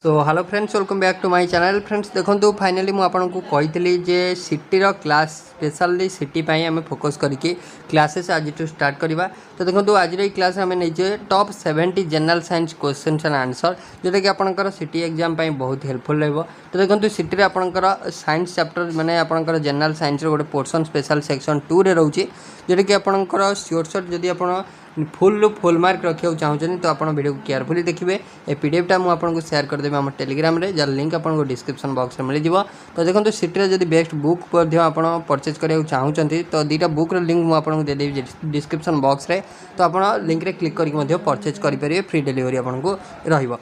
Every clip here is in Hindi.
So hello friends, welcome back to my channel. Friends देखो फाइनाली मुझे आपको कही जे सिटीर क्लास स्पेशली सिटी आम फोकस करके क्लासेस आज स्टार्ट करवा। तो देखो आज क्लास आम नहीं top 70 general science question and answer जोटा कि आपंकर सिटी एग्जाम बहुत हेल्पफुल रहा। तो देखो सिटी आपंकर साइंस चैप्टर माने आपंकर जनरल साइंस गोटे पोर्सन स्पेशल सेक्शन 2 रे रोचे जोटा कि आपंकर श्योर शॉट जदि आप फुल मार्क रखा चाहते तो आप वीडियो को केयरफुली देखिए। ए पीडीएफटा मुझे शेयर करदेवी आम टेलीग्राम रे, जार लिंक आपको डिस्क्रिप्शन बॉक्स में मिल जाव। तो देखो सिटी जब बेस्ट बुक आप परचेज कराया चाहते तो दुईटा बुक लिंक मुझे देदेवी डिस्क्रिप्शन बॉक्स में। तो आप लिंक रे क्लिक करके परचेज करेंगे, फ्री डिलीवरी आपको रही।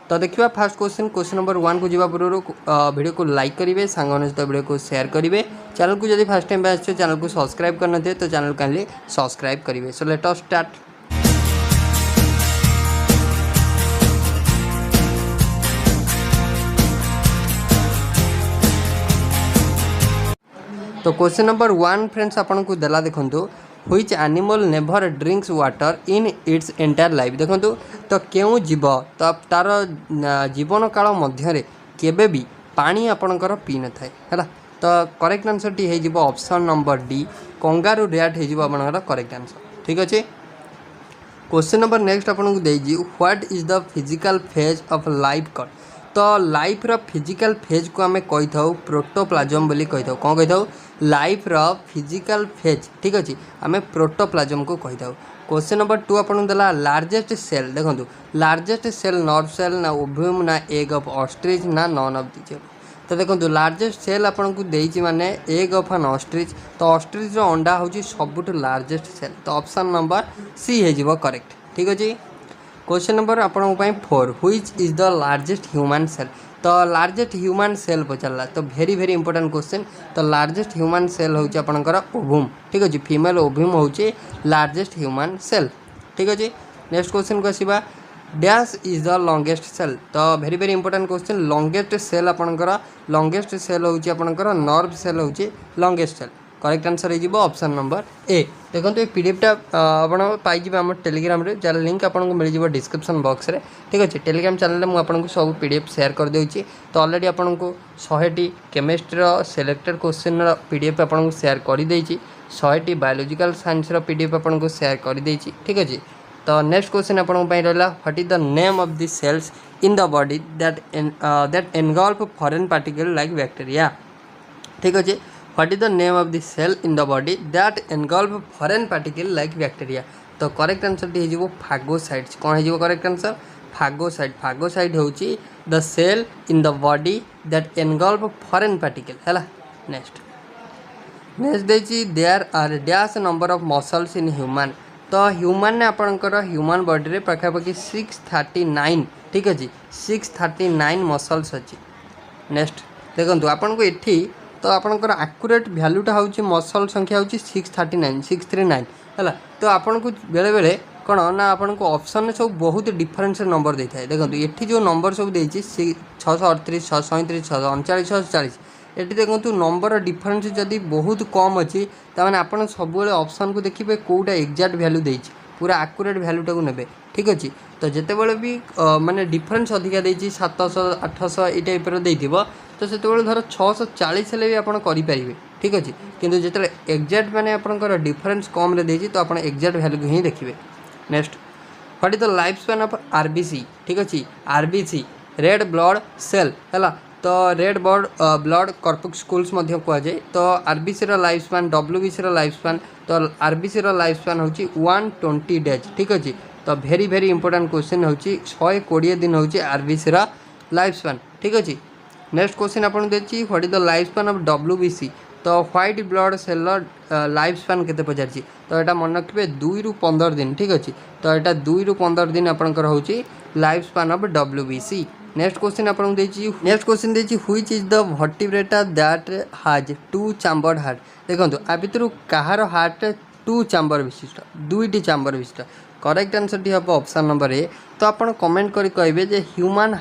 तो देखिए फास्ट क्वेश्चन नंबर 1 को जीवा पूर्व वीडियो को लाइक करेंगे, सांगने सहित वीडियो को शेयर करेंगे। चैनल को जब फर्स्ट टाइम आस चैनल को सब्सक्राइब करना तो चैनल काइंडली सब्सक्राइब करेंगे। So let us start. तो क्वेश्चन नंबर 1 फ्रेंड्स आपन को देला देखंतु, which animal never drinks water in its entire life. देखंतु तो क्यों जीव तो तार जीवन काल मध्य केबे भी पानी आपणकर पी न थाए हैला। तो करेक्ट आंसर टी हे जीवो option number D, kangaroo rat हे जीवो आपणकर करेक्ट आंसर। ठीक अछि। क्वेश्चन नंबर नेक्स्ट आपन को देजी, what is the physical phase of life called. तो लाइफ रो फिजिकल फेज को आमे कहि थाउ प्रोटोप्लाज्म बोली कहि थाउ। कोन कहि थाउ? लाइफ रो फिजिकल फेज। ठीक अछि, आमे प्रोटोप्लाज्म को कहि थाउ। क्वेश्चन नंबर 2 आपन देला, लार्जेस्ट सेल। देखंतु लार्जेस्ट सेल नर्व सेल ना ओव्यूम ना एग ऑफ ऑस्ट्रिच ना नॉन ऑफ दिस। तो देखो लार्जेस्ट सेल आपन को देइछि माने एग ऑफ एन ऑस्ट्रिच। तो ऑस्ट्रिच रो अंडा होछि सबुठ लार्जेस्ट सेल। तो ऑप्शन नंबर सी हे जिवो करेक्ट। ठीक अछि। क्वेश्चन नंबर आपन 4, which is the largest human cell. तो लार्जेस्ट ह्यूमन सेल पचारा। तो वेरी इंपोर्टेंट क्वेश्चन। तो लार्जेस्ट ह्यूमन सेल होछि आपनकर ओव्यूम। ठीक अछि, फीमेल ओव्यूम होछि लार्जेस्ट ह्यूमन सेल। ठीक अछि। नेक्स्ट क्वेश्चन को आसीबा, dash is the longest cell. तो very important question. Longest cell आपनकर लॉन्गेस्ट सेल होछि आपनकर नर्व सेल होछि लॉन्गेस्ट सेल। करेक्ट आंसर हो ऑप्शन नंबर ए। देखो ये पीडीएफटा आपड़ पाइबे आम टेलीग्राम रे, जार लिंक आपको मिल जाए डिस्क्रिप्शन बॉक्स में। ठीक अच्छे। टेलीग्राम चैनल में आपको सब पीडीएफ शेयर कर देउछि। तो ऑलरेडी आपको 100टी केमिस्ट्री सिलेक्टेड क्वेश्चन पीडीएफ आपको शेयर कर देइछि, 100टी बायोलॉजिकल साइंस पीडीएफ आपको शेयर कर देइछि। ठीक अच्छे। तो नेक्स्ट क्वेश्चन आपन रहा, what is the name of the cells in the body that engulf foreign particle like bacteria. ठीक अच्छे। What is the name of the cell in the body that engulf foreign particle like bacteria. तो करेक्ट आंसर टी हो फागोसाइट्स। कौन हो करेक्ट आंसर? फागोसाइट। फागोसाइट होची the cell in the body that engulf foreign particle हैला। नेक्स्ट देची, there are dash number of muscles in human. तो ह्यूमन ने आपणकर ह्यूमन बॉडी रे पाखापाखि 639। ठीक अच्छे, 639 मसल्स अच्छी। नेक्स्ट देखो आपन को एठी तो आपनकर एक्यूरेट वैल्यूटा होची मसल संख्या होची 639 639 हैला। तो आपन को बेले बेले कौन ना आपन को ऑप्शन सब बहुत डिफरेंस नंबर देता है। देखो ये जो नंबर सब देती 638 637 639 640 ये देखो नंबर डिफरेंस जदि बहुत कम अच्छी ताने आपन सब ऑप्शन को देखिए कौटा एक्जाक्ट वैल्यू देती, पूरा एक्यूरेट वैल्यूटा को नेबे। ठीक अच्छे। तो जिते बड़े भी माने डिफरेंस अधिका देती 700 800 ये टाइप देथिबो तो से धर 640 भी आप करेंगे। ठीक अच्छे। किंतु जो एक्जाक्ट माने आपनकर डिफरेंस कम रे देती तो आप एक्जाक्ट वैल्यू ही देखिए। Next, what is the life span of RBC. ठीक अच्छे। आरबीसी रेड ब्लड सेल है। तो रेड ब्लड कर्पस्कुल्स कहुए। तो RBC life span WBC life span तो आरबीसी लाइफ स्पैन होची 120 डेज। ठीक अच्छे। तो वेरी इंपोर्टेंट क्वेश्चन होची 120 दिन होची आरबीसी लाइफ स्पैन। ठीक अच्छे। नेक्स्ट क्वेश्चन आपन देछि, what is the life span of WBC. तो white blood cell life span केते पचारछि। तो यहाँ मन रखिए 2 ରୁ 15 दिन। ठीक अच्छे। तो यहाँ 2 ରୁ 15 दिन आपंकर होची life span of WBC. Next question आपन देछि, नेक्स्ट क्वेश्चन देछि, which is the vertebrata that has 2 chambered heart. देखो आ भितर कहार हार्ट 2 चैम्बर विशिष्ट, 2टी चैम्बर विशिष्ट। करेक्ट आंसर टी हम ऑप्शन नंबर ए। तो आपन कमेंट करी कहबे जे ह्यूमन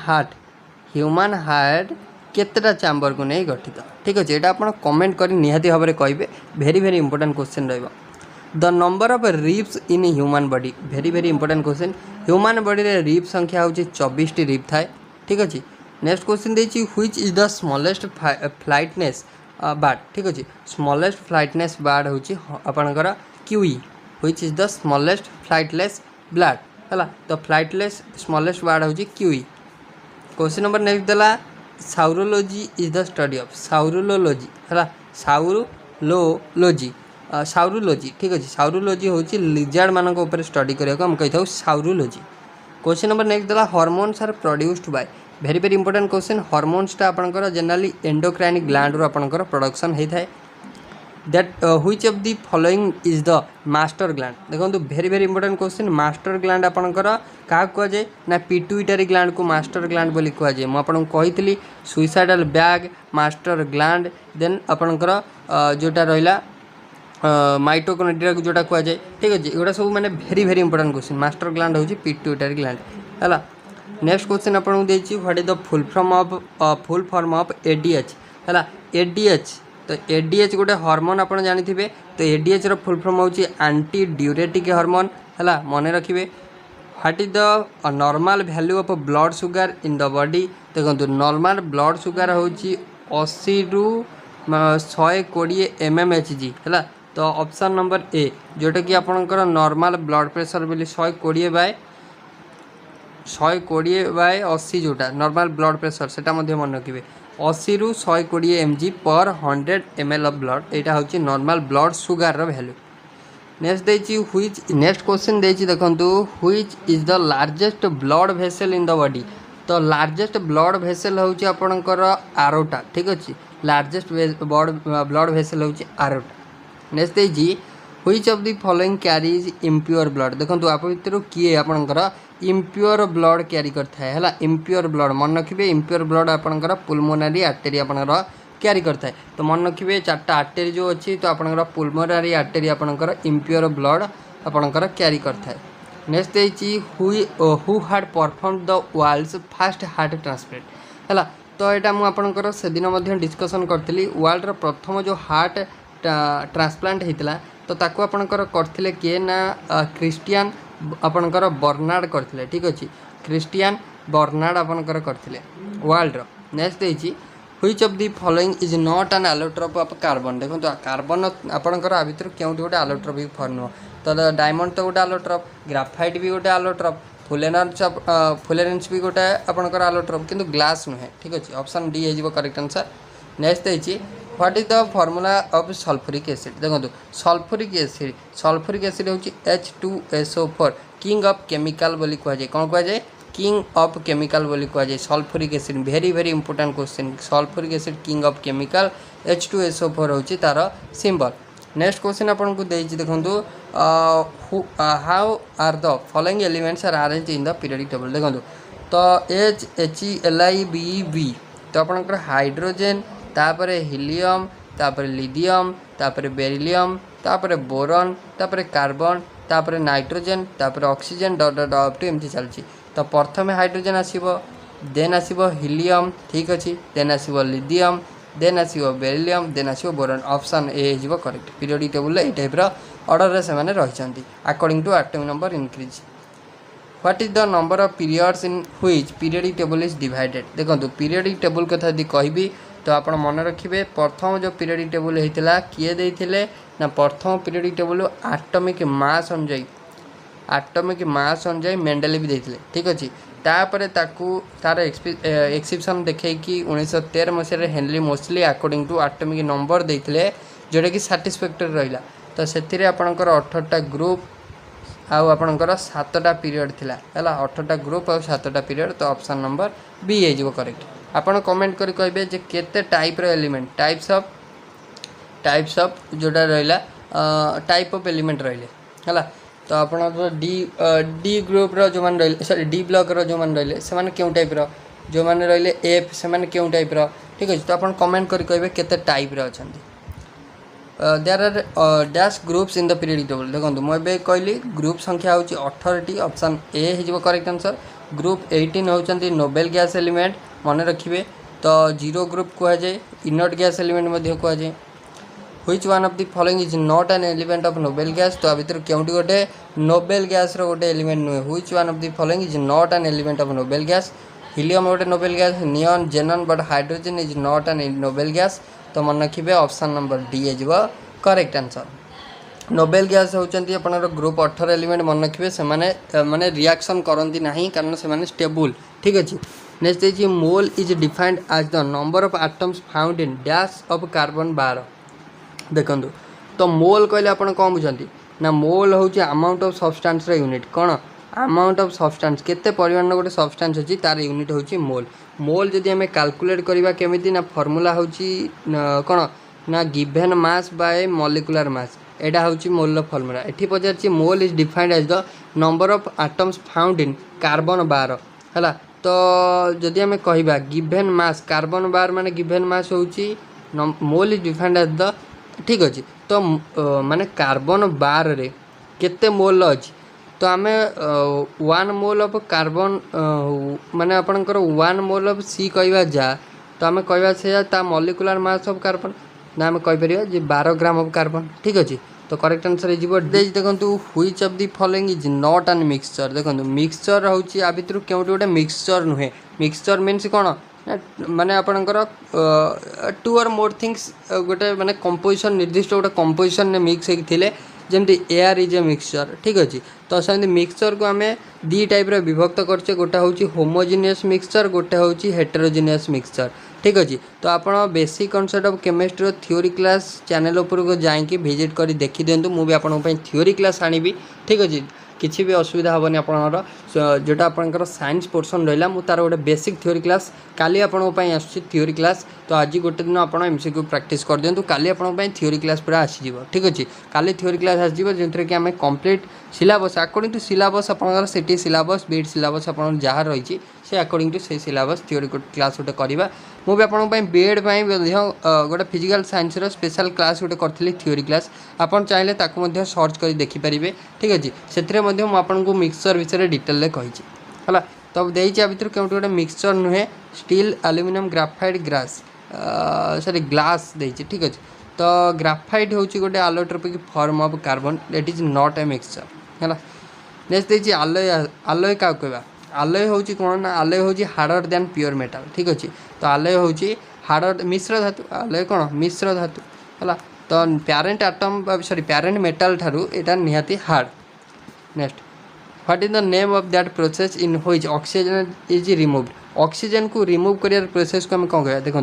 हार्ट केतेटा चैम्बर को नहीं गठित। ठीक अच्छे। यहाँ आप कमेंट कर निहाती भाव में कहे। वेरी इंपोर्टेंट क्वेश्चन रहा, the number of ribs in human body. Very important question. Human body रे रिब संख्या होची 24टी रिब थाए। ठीक अच्छे। नेक्स्ट क्वेश्चन देछि which is the smallest flightless bird ठीक अच्छे स्मॉलेस्ट फ्लाइटनेस बार्ड हूँ आपणकर kiwi which is the smallest flightless bird है तो फ्लाइटलेस स्मॉलेस्ट बार्ड हूँ क्यूई। क्वेश्चन नंबर नेक्स्ट देला saurology is the study of saurology है साउरोलॉजी साउरोलॉजी ठीक अच्छे साउरोलॉजी हूँ लिजार्ड मान स्टडी करने आम कही था साउरोलॉजी। क्वेश्चन नंबर नेक्स्ट देला hormones are produced by very very important question हॉर्मोन्सटा आपंकर जनरली एंडोक्राइन ग्लैंड रू आपंकर प्रोडक्शन होता है that which of the following is the master gland देखो very very important question master gland आपंकर क्या कहुए ना पिट्यूटरी ग्लैंड को मास्टर ग्लैंड बोली कहुए मुझे कही suicidal bag master gland then आपंकर जोटा रहा माइटोकॉन्ड्रिया को जोटा कहुए ठीक अच्छे एगुड़ा सब मैंने very very important question master gland हूँ पिट्यूटरी ग्लैंड है। नेक्स्ट क्वेश्चन आपको देती what is the full form of ADH है एडीएच तो एडीएच गोटे हार्मोन आप जानी तो एडीएच रो फुल फॉर्म हूँ एंटी ड्यूरेटिक हार्मोन है मन रखिए। What is the normal value of blood sugar in the body देखो नॉर्मल ब्लड शुगर हूँ 80 ରୁ 120 mmHg है तो ऑप्शन नंबर ए जोटा कि आपंकर नॉर्मल ब्लड प्रेशर बोली 120 बाय 80 जोटा नॉर्मल ब्लड प्रेशर से मन रखिए 80 ରୁ 120 mg पर 100 ml ऑफ ब्लड यहाँ हूँ normal blood sugar value. Next देछि व्हिच नेक्स्ट क्वेश्चन देछि देखंतु which is the largest blood vessel in the body तो लार्जेस्ट ब्लड वेसल हूँ आपणकर आरोटा ठीक अच्छे लार्जेस्ट ब्लड वेसल हूँ आरोटा। नेक्स्ट देछि which of the following carries impure blood देखो आप भर किए आपणकर इम्प्योर ब्लड क्यारी करता है इम्प्योर ब्लड मन रखिए इम्प्योर ब्लड आपणकर पुलमोनारी आर्टेरी आपणकर क्यारी करता है तो मन रखिए 4टा आर्टेरी जो अच्छी तो आपणकर पुलमोनारी आर्टेरी आपणकर इम्प्योर ब्लड आपणकर क्यारी करता है। नेक्स्ट देछि who had perform the world's first heart transplant है तो यहाँ मुझे से दिन डिस्कसन करी वर्ल्ड प्रथम जो हार्ट ट्रांसप्लांट होता तो ताकू आपणकर करथिले किए ना क्रिस्टियन आपणकर बर्नार्ड करथिले ठीक अच्छे क्रिस्टियन बर्नार्ड आपणकर करथिले वर्ल्ड रो। नेक्स्ट देछि which of the following is not an allotrope of carbon देखो कार्बन आपणकर आ भितर केउठी गोटे एलोट्रोपिक फॉर्म तो डायमंड तो गोटे एलोट्रोप ग्राफाइट भी गोटे एलोट्रोप फुलेरेंस भी गोटे आपणकर एलोट्रोप किंतु ग्लास नुहे ठीक अच्छे ऑप्शन डी हो करेक्ट आंसर। नेक्स्ट देछि what is the formula of sulphuric acid देखो सल्फ्यूरिक एसिड हूँ H2SO4 किंग ऑफ केमिकल बोली कहुए कौन कहुए किंग ऑफ केमिकल बोली कहुए sulphuric acid very very important question sulphuric acid king of chemical H2SO4 हूँ तार सिंबल। नेक्स्ट क्वेश्चन आपको देछि देखो how are the following elements are arranged in the periodic table देखो तो HELiBV तो आपंकर हाइड्रोजेन तापर हीलियम तापर लिथियम तापर बेरिलियम तापर बोरॉन तापर कार्बन तापर नाइट्रोजेन तापर oxygen dot dot up to एमती चलती तो प्रथम हाइड्रोजेन आसीबो देन आसीबो हीलियम ठीक अच्छे देन आसीबो लिथियम देन आसीबो बेरिलियम देन आसीबो बोरॉन ऑप्शन ए हो करेक्ट पीरियोडिक टेबल ए टाइप ऑर्डर से माने रहिसंती according to atomic number increase. What is the number of periods in which periodic table is divided देखो पीरियोडिक टेबल कथा यदि कहबी तो आप मन रखिए प्रथम जो पीरियोडिक टेबल होता किए देते ना प्रथम पीरियोडिक टेबल आटमिक मास अनुजाई मेंडेल भी देते ठीक अच्छे तापर तार एक्सिप्शन देखे कि 1913 मसीह Henry Moseley according to atomic number देते जोटा कि साटिस्फैक्टरी रहा तो से आपणकर 18टा ग्रुप आपणकर 7टा पीरियड थिला है 18टा ग्रुप और 7टा पीरियड तो ऑप्शन नंबर बी हो करेक्ट। आपन कमेंट करी कहबे जे केते टाइप रो एलिमेंट टाइप्स ऑफ जोटा रहिला टाइप ऑफ एलिमेंट रहिले हला तो आपन डी ग्रुप रो जो मान रहिले सॉरी डी ब्लॉक रो जो मान रहिले से माने केउ टाइप रो जो मान रहिले एफ से माने केउ टाइप रो ठीक अछि तो आपन कमेंट करी कहबे केते टाइप रो अछंती। There are dash groups in the periodic table देखो मुझे कहली ग्रुप संख्या हूँ 18टी ऑप्शन ए हो करेक्ट आंसर। ग्रुप 18 होती नोबेल गैस एलिमेंट मन रखिए तो जीरो ग्रुप कहुए इनर्ट गैस एलिमेंट कहुए। Which one of the following is not an element of noble gas तो भितर केउटी गोटे नोबेल गैस रो गोटे एलिमेंट नुहे which one of the following is not an element of noble gas helium गोटे noble gas, neon xenon but hydrogen is not a noble gas. तो मन रखिए option number D is correct answer. Noble gas होचंती आपनर ग्रुप 18 एलिमेंट मन रखिए से माने रिएक्शन करती ना कारण से स्टेबल। ठीक अच्छे। नेक्स्ट देखिए mole is defined as the number of atoms found in dash of carbon 12। देखो तो मोल कहले आप कौन बुझाती ना मोल हूँ अमाउंट ऑफ सब्सटेंस यूनिट कौन अमाउंट ऑफ सब्सटेंस केते परिमाण गोटे सब्सटेंस अच्छी तार यूनिट हूँ मोल। मोल जदि आम कैलकुलेट करवा केमिति ना फॉर्मूला हूँ कौन ना given mass by molecular mass एटा हूँ मोल फॉर्मूला। एठी पचार mole is defined as the number of atoms found in carbon 12 है। तो जदि आम कह गिवेन मास कार्बन 12 माने गिवेन मास हूँ mole is defined as the ठीक अच्छे। तो माने कार्बन 12 रे केते मोल अच्छी तो आम 1 मोल ऑफ कार्बन माने आपणकर 1 मोल ऑफ सी कहवा जा तो आम कहवा से ता मॉलिक्यूलर मास ऑफ कार्बन ना आम कहीपर जे 12 ग्राम ऑफ कार्बन। ठीक अच्छे। तो करेक्ट आंसर हो देखो which of the following is not N mixture. देखो मिक्सचर हूँ आ भितर क्यों गोटे मिक्सचर नुहे। मिक्सचर मीन्स कौन माने आपणकर 2 और मोर थिंग्स गोटे माने कंपोजिशन निर्दिष्ट गोटे कंपोजिशन मिक्स होते जमती एयर इज ए मिक्सचर। ठीक अच्छे। तो सेमती मिक्सचर को आम दी टाइप विभक्त करचे गोटे हूँ होमोजिनियस मिक्सचर गोटे हूँ हेटेरोजिनियस मिक्सचर। ठीक अच्छे। तो आप basic concept of chemistry theory class channel उपरको जाइए विजिट कर देखी दिंतु मुझे आपंपाई थ्योरी क्लास आनी। ठीक अच्छे। किसी भी असुविधा हेनी आपंकर जोटा आपंकर साइंस पोर्सन रहा मुझे तार गोटे बेसिक थ्योरी क्लास काली आपंपाई आसूँ थ्योरी क्लास। तो आज गोटे दिन आप एमसीक्यू प्रैक्टिस कर दिंतु काली आपंपाई थ्योरी क्लास पूरा आसीज। ठीक अच्छे। काली थ्योरी क्लास आसो जो कि आम complete syllabus according to syllabus आपंकर सिटी सिलेबस बीट सिलेबस आप जहाँ रही से अकॉर्डिंग टू से सिलेबस थ्योरी क्लास गोटे करवा। मुझे आपंपाई बीएड गोटे फिजिकल साइंस स्पेशल क्लास गोटे करी थ्योरी क्लास आप चाहिए ताकू सर्च कर देखिपारे। ठीक अच्छे। से मुझे मिक्सचर विषय डिटेल कही है। तो देखिए भितर क्यों गोटे मिक्सचर नुहे steel aluminium graphite grass sorry glass देती। ठीक अच्छे। तो ग्राफाइट हूँ गोटे allotropic form of carbon that is not a mixture है। नेक्स्ट देखिए आलोय आलोय क्या कहवा आलोय हूँ कौन ना आलोय हूँ हार्डर दैन प्योर मेटाल। ठीक अच्छे। तो आलोय हूँ हार्डर मिश्र धातु आलोय कौन मिश्र धातु है। तो parent atom sorry parent metal ठारू एटा निहाती hard. Next what is the name of that process in which oxygen is removed. Oxygen को रिमूव कर प्रोसेस को आम कौन कह देखो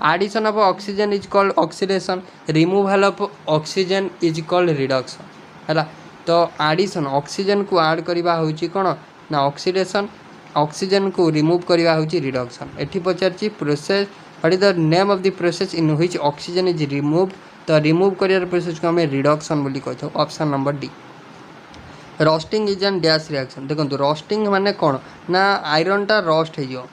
addition of oxygen is called oxidation removal of oxygen is called reduction है। तो एडिशन ऑक्सीजन को ऐड करवा हूँ कौन ना ऑक्सीडेशन ऑक्सीजन को रिमूव करवा हूँ रिडक्शन। एठी पचार process what is the name of the process in which oxygen is remove. तो रिमूव कर प्रोसेस को आम रिडक्शन बोली कही। Option number D. Rusting is an dash reaction. देखो रस्टिंग माने कौन ना आयरन टा रस्ट हो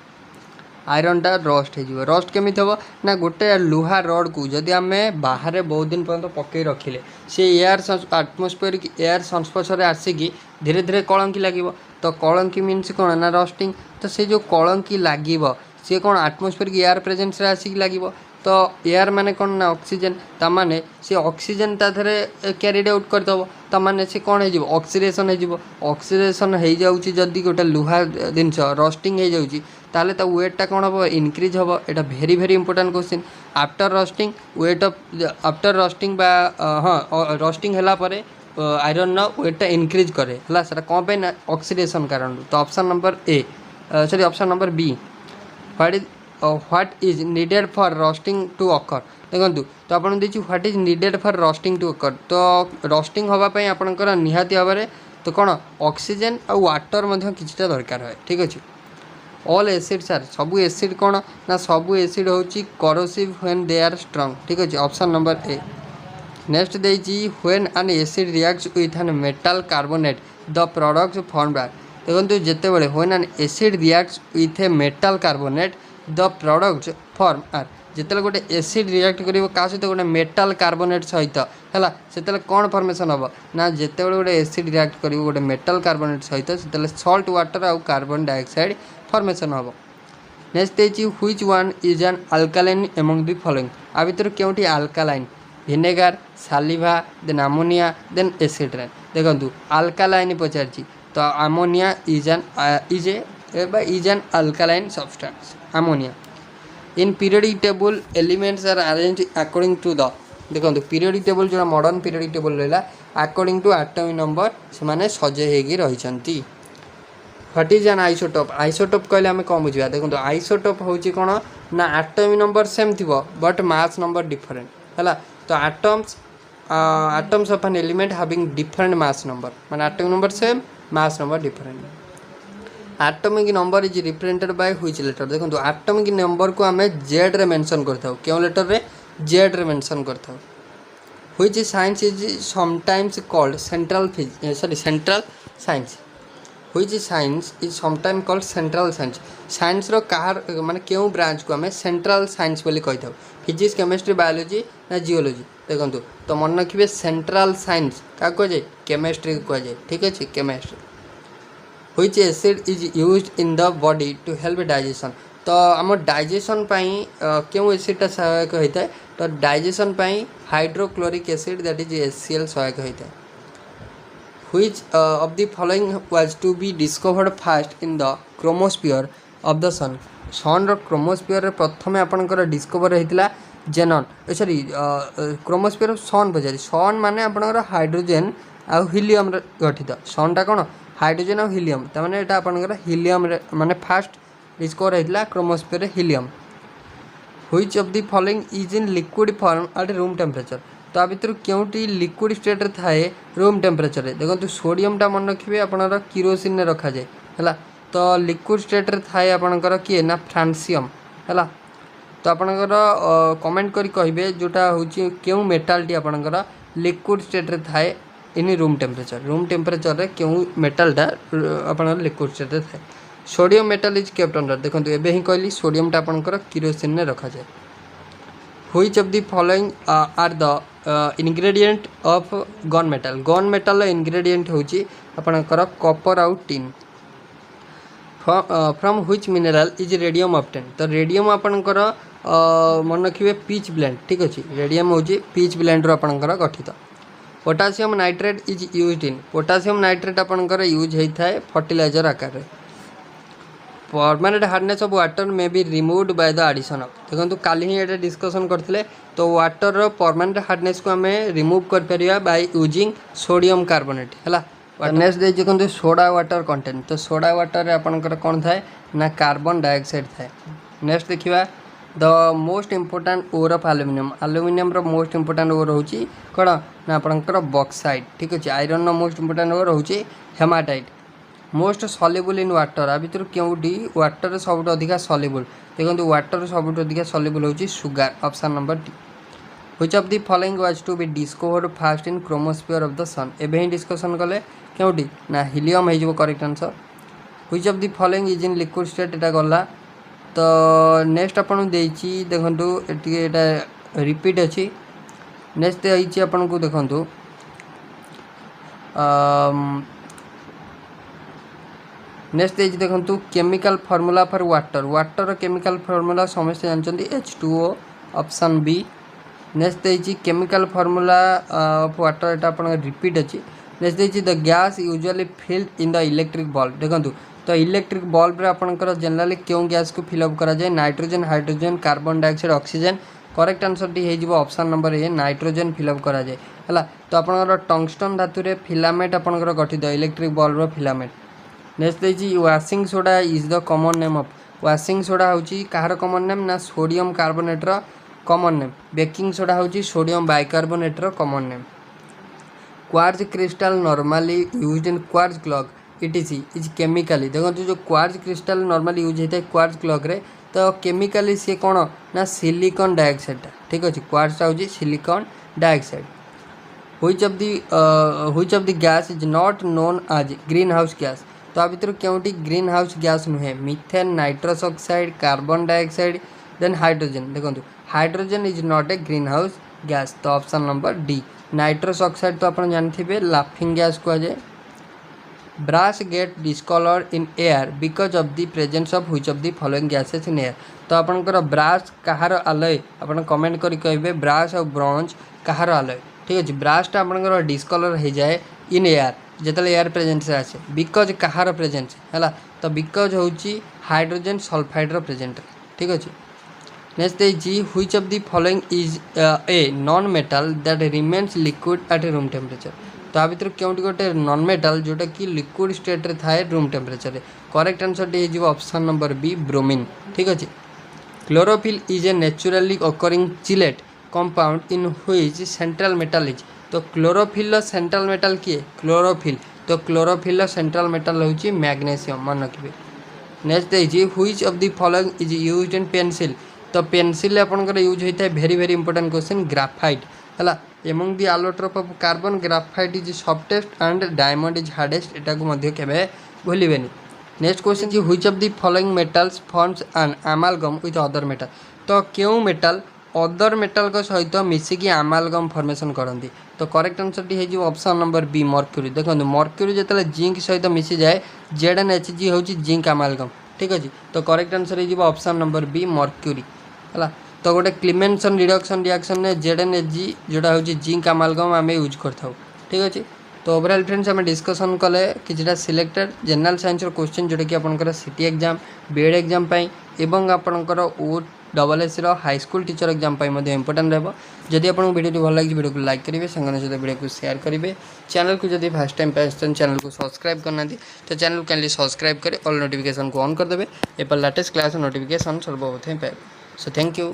आयरन टा रस्ट हो रस्ट केमी हम ना गोटे लुहा रड को जदि आम बाहर बहुत दिन पर्यटन पकई रखिले सी एयर आटमोस्फेरिक एयर संस्पर्श आसिकी धीरे धीरे कलंकी लगे। तो कलंकी मीन्स कौन ना रस्टिंग। तो से जो कलंकी लगे सी कौन आटमोस्फेरिक एयर प्रेजेंस आसिक लगे। तो एयर माने कौन ना ऑक्सीजन तामाने से ऑक्सीजन ताधरे क्यारिड आउट करदेव तामाने से कौन हो ऑक्सीडेशन हो ऑक्सीडेशन हो जाऊँगी जदि गोटे लुहा जिनस रस्टिंग हो जाऊँगी ताले ता वेटटा कौन हम इनक्रीज हम। एटा very very important question. After rusting weight of after rusting हाँ रस्टिंग है आयरन वेटटा इनक्रीज करे है सर कौन पे ना ऑक्सीडेशन कारण। तो option number A sorry option number B what is needed for rusting to occur. देखो तो आपन देखिए what is needed for rusting to occur. तो रस्टिंग होगापाई आपंकर निहाती भाव तो कौन ऑक्सीजन और वाटर किछटा दरकार है। ठीक अच्छे। ऑल एसिड सार सबू एसिड कौन ना सबू एसिड हूँ corrosive when they are strong. ठीक अच्छे। Option number A. नेक्स्ट देखिए when an acid reacts with an metal carbonate the products form बार। देखो जितेबाला when an acid reacts with a metal carbonate the products form are जिते गोटे एसिड रिएक्ट कर क्या सहित गोटे मेटल कार्बोनेट सहित है से कौन फॉर्मेशन हम ना जिते गोटे एसिड रिएक्ट कर गोटे मेटल कार्बोनेट सहित से सल्ट वाटर आउ कार्बन डाइऑक्साइड फॉर्मेशन हम। नेक्स्ट देखिए which one is an alkaline among the following. आ भितर क्योंटी alkaline vinegar saliva then ammonia then acid rain. देखो अल्कालाइन पचार तो ammonia is a is an alkaline substance ammonia. In periodic table elements are arranged according to the देखो periodic table जो modern periodic table रहा according to atomic number से माने सजे हेगी रही. What is an isotope? Isotope कहले हमें कौन बुझिया देखो isotope होची कोन ना atomic number सेम थिबो but mass number different हला. तो atoms of an element having different mass number माने atomic number same mass number different. Atomic number is represented by which letter? देखो atomic number को हमें Z रे मेंशन करता हूँ क्यों लेटर रे Z रे मेंशन करता हूँ. Which science is sometimes called central science. Which science is sometimes called central science. Science रो कहार माने क्यों ब्रांच को हमें central science बोली कहता हूँ. Physics, chemistry, biology ना geology. देखो तो मन रखिए central science क्या कह जाए chemistry को कह जाए. ठीक है chemistry. Which acid is used in the body to help digestion? तो आम डाइजेशन क्यों एसिडटा सहायक होता है तो digestion hydrochloric acid that is HCl सहायक होता है. Which of the following was to be discovered first in the chromosphere of the sun? Sun रो क्रोमोस्फियर प्रथम आपनकर डिस्कवर होता जेनन सॉरी क्रोमोस्फियर सन बजारी सन माने आपनकर हाइड्रोजन आ हीलियम गठित सनटा कौन हाइड्रोजन और हीलियम तमाने एटा आपनकर हीलियम माने फास्ट डिस्कवर होता chromosphere helium. Which of the following is in liquid form at room temperature? तो आ भितर क्योंटी लिक्विड स्टेट थाए रूम टेम्परेचर रे देखो सोडियमटा मन रखिए आपनर किरोसिन रे रखा जाए है. तो लिक्विड स्टेट रे थाए आपनकर किए ना फ्रांसियम है. तो आपनकर कमेंट करी कहिबे जोटा होची क्यों मेटालटी आपनकर लिक्विड स्टेट रे थाए इन रूम टेम्परेचर रे क्यों मेटालटा आपनकर लिक्विड स्टेट रे थाए. Sodium metal is kept under देखो एबे ही कहली सोडियमटा आपनकर किरोसिन रे रखा जाए. Which of the following are the ingredient of gun metal? Gun metal ingredient होची आपनकर copper out tin. From which mineral is radium obtained? तो रेडियम आपनकर मन रखिए पीच ब्लेंड ठीक अच्छे रेडियम होची पीच ब्लेंड रो आपनकर गठित. Potassium nitrate is used in potassium nitrate आपनकर यूज होता है फर्टिलाइजर आकार रे. Permanent hardness of water may be removed by the addition of देखो काली ही ये डिस्कशन करते तो वाटर रो परमानेंट हार्डनेस को आम रिमूव कर परिया बाय यूजिंग सोडियम कार्बोनेट है. नेक्स्ट देखते सोडा वाटर कंटेंट तो सोडा वाटर रे आपनकर कौन थाए ना कार्बन डाइऑक्साइड थाए. नेक्स्ट देखिए the most important ore of aluminium रो मोस्ट इंपोर्टेंट ओर होची कौन ना आपनकर बॉक्साइट ठीक अच्छे. आयरन रो मोस्ट इंपोर्टेंट ओर होची haematite. Most soluble in water आ भितर क्योंटी वाटर सब अधिका सॉल्युबल देखो वाटर सब अधिका सॉल्युबल होची sugar option number D. Which of the following was to be discovered first in chromosphere of the sun एबे ही डिस्कशन कले क्योंटी ना हीलियम हो correct answer. Which of the following is in liquid state एटा गला. तो नेक्स्ट आपन देछि देखंतु एटा रिपीट अछि. नेक्स्ट देछि आपन को देखंतु नेक्स्ट देछि देखंतु chemical formula for water chemical formula समस्त जानचंदी H2O ऑप्शन बी. नेक्स्ट देछि केमिकल फार्मूला ऑफ वाटर एटा आपन रिपीट अछि. नेक्स्ट देछि the gas usually filled in the electric bulb देखंतु तो इलेक्ट्रिक बल्ब रे आपनकर जनरली क्यों गैस को फिल अप करा जाए nitrogen hydrogen carbon dioxide oxygen correct answer टी हेजिबो option number A nitrogen fill up करा जाए हला. तो आपनकर टंगस्टन धातु रे फिलामेंट आपनकर गठित इलेक्ट्रिक बल्ब रो फिलामेंट. नेक्स्ट देखिए washing soda is the common name of washing soda होची कहार कॉमन नेम ना सोडियम कार्बोनेट रो कॉमन नेम. बेकिंग सोडा होची सोडियम बाइकार्बोनेट रो common name. Quartz crystal normally used in quartz clock etc is chemically देखो जो क्वार्ट्ज क्रिस्टल नॉर्मली यूज होता है क्वार्ट्ज क्लॉक रे तो केमिकली सी कौन ना सिलिकॉन डाइऑक्साइड ठीक अच्छे क्वार्ट्ज होची silicon dioxide. Which of the gas is not known as greenhouse gas तो आ भितर क्योंटी ग्रीन हाउस गैस नुहे methane nitrous oxide carbon dioxide then hydrogen देखो hydrogen is not a greenhouse gas. तो option number D nitrous oxide तो आप जानते लाफिंग गैस कह जाए. Brass get discolour in air because of the presence of which of the following gases in air. तो आपनकर ब्रास कहार आलय आपन कमेंट करी कहबे ब्रास और ब्रॉन्ज कहार आलय ठीक अच्छे. ब्रासटा आपनकर डिस्कलर हो जाए इन एयर जिते एयर प्रेजेंस आसे बिकज कहार प्रेजेंस है तो बिकज हूँ हाइड्रोजन सल्फाइड प्रेजेंट ठीक अच्छे। नेक्स्ट देजी which of the following is a non metal that remains liquid at room temperature. तो आ भर क्योंटी गोटे नॉन मेटल जोटा कि लिक्विड स्टेट रे थाए रूम टेम्परेचर रे। करेक्ट आंसर टी हो ऑप्शन नंबर बी ब्रोमीन ठीक अच्छे। Chlorophyll is a naturally occurring chelate compound in which central metal is. तो क्लोरोफिल सेंट्रल मेटल किए क्लोरोफिल। तो क्लोरोफिल सेंट्रल मेटल हूँ मैग्नेशियम मन रखिए। नेक्स्ट देखिए which of the following is used in pencil. तो पेंसिल आपंकर यूज होता है very very important question graphite है among the आलोट्रोप of carbon graphite is softest and diamond is hardest एटा को मध्य केबे भूलिबेनी। नेक्स्ट क्वेश्चन जी which of the following metals forms an amalgam with other metal. तो क्यों मेटल अदर मेटल को सहित मिसिकी अमालगम फॉर्मेशन करती। तो करेक्ट आंसर टी हो ऑप्शन नंबर बी मर्क्यूरी। देखो मर्क्यूरी जो जिंक सहित मिसी जाए ZnHg हूँ जिंक अमालगम ठीक अच्छे। तो करेक्ट आंसर हो ऑप्शन नंबर बी मर्क्यूरी है। तो गोटे क्लीमेंसन रिडक्शन रिएक्शन में ZnHg जोटा हूँ जिंक अमालगम आम यूज करता ठीक अच्छे। तो ओवरऑल फ्रेंड्स आम डिस्कसन कले कि सिलेक्टेड जनरल साइंस क्वेश्चन जोटा कि आपंकर सिटी एग्जाम बीएड एग्जाम एवं आपंकर OSS high school teacher exam important रहा। जदि आपको वीडियो भल लगे वीडियो को लाइक करेंगे सांगन सहित वीडियो को शेयर करेंगे। चैनल को जब फर्स्ट टाइम पे चैनल को सब्सक्राइब करना तो चैनल को काइंडली सब्सक्राइब करें ऑल नोटिफिकेशन को ऑन करदे। एपर लेटेस्ट क्लास नोटिफिकेशन सर्वप्रथम पाए। So thank you.